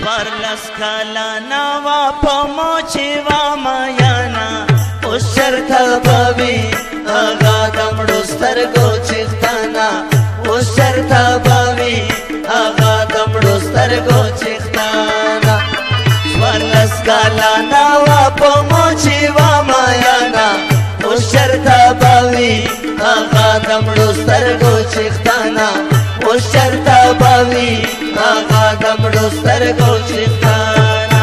سوارلس کالا نوا پموچی وامایانا وشرتا باوی آغا دمڑو سترگو چختانا وشرتا باوی آغا دمڑو سترگو چختانا سوارلس کالا نوا پموچی وامایانا وشرتا باوی آغا دمڑو سترگو چختانا وشرتا باوی آغا دمڑو سترگو چختانا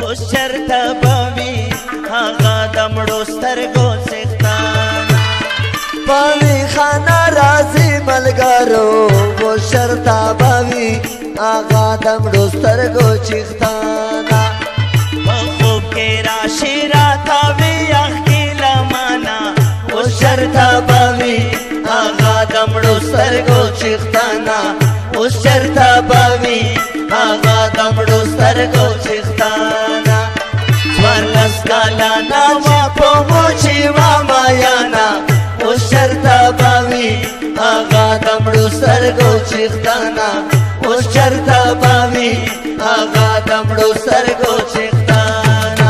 وشرتا باوی آغا دمڑو سترگو چختانا باوی خانا رازی ملگارو وشرتا باوی آغا دمڑو سترگو چختانا خوب کے راشی راتا وی اخی لمانا وشرتا باوی آغا دمڑو سترگو چختانا وشرتا باوی آغا دمڑو سترگو چختانا سوارلس کالا نوا پموچی وامایانا وشرتا باوی آغا دمڑو سترگو چختانا وشرتا باوی آغا دمڑو سترگو چختانا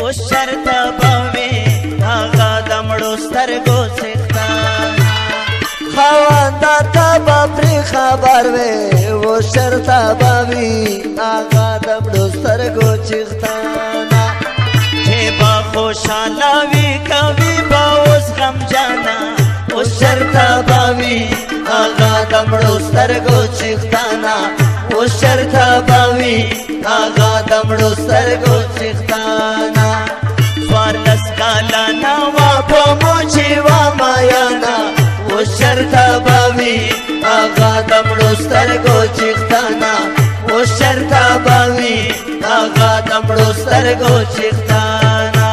وشرتا باوی آغا دمڑو سترگو چختانا خواندا تا باپری خبر وے وشرتا باوی آغا دمڑو سترگو چختانا با خوشالا وی کوي با اوس غم جانا وشرتا باوی آغا دمڑو سترگو چختانا وشرتا باوی آغا دمڑو سترگو چختانا سوارلس کالا نوا پموچی وامایانا وشرتا باوی آغا دمڑو سترگو چختانا وشرتا باوی آغا دمڑو سترگو چختانا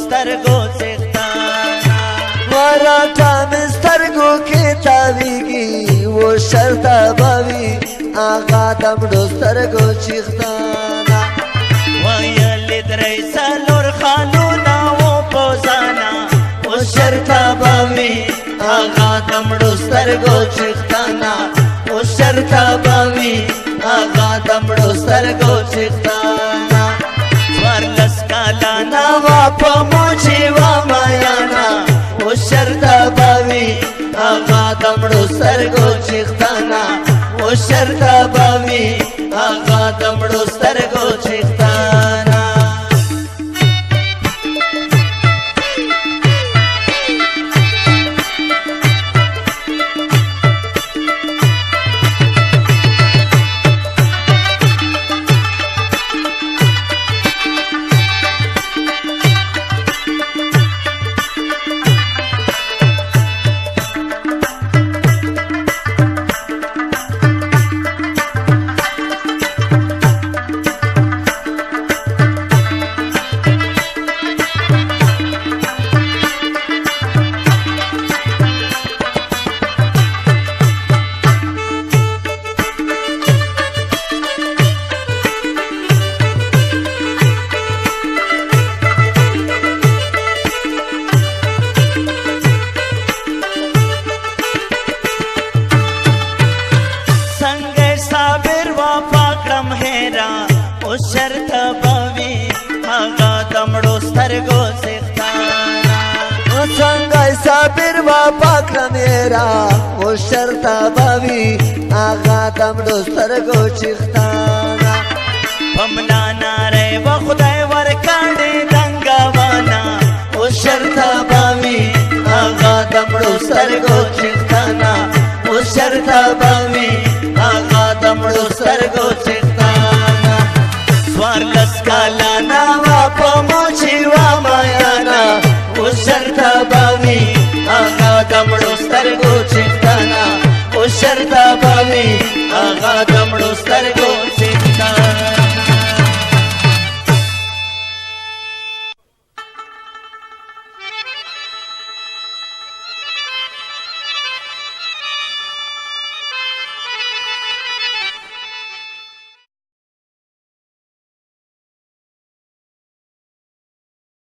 سترګو څښتانا وراټا مسترګو کې تاویږي و شرطه باوي آغا دمړو سترګو چښتانا ویل درې څلور خالونه و پوزانا و شرطه باوي آغا دمړو سترګو چښتانا و شرطه باوي آغا دمړو سترګو چښتانا ورلس کالا نوا په موچی و مایانا و شرطه باوي آغا دمړو سترګو چښتانا و شرطه باوي آغا دمړو سترګو چښتانا او شرط باوي آغا دمړو سترګو څښتانا څنګه صابر وا پاکړه میرا و شرطه باوي آغا دمړو سترګو چښتانا پمنا ناره و خدای ورکاړي دنګوانا او شرط باوي آغا دمړو سترګو چښتانا او شرط باوي آغا دمړو سترګو چښتانا سوارلس کالا نوا په موچی و مایانا او شرط باوي آغا دمړو سترګو چښتانا او شرط باوي آغا دمړو سترګو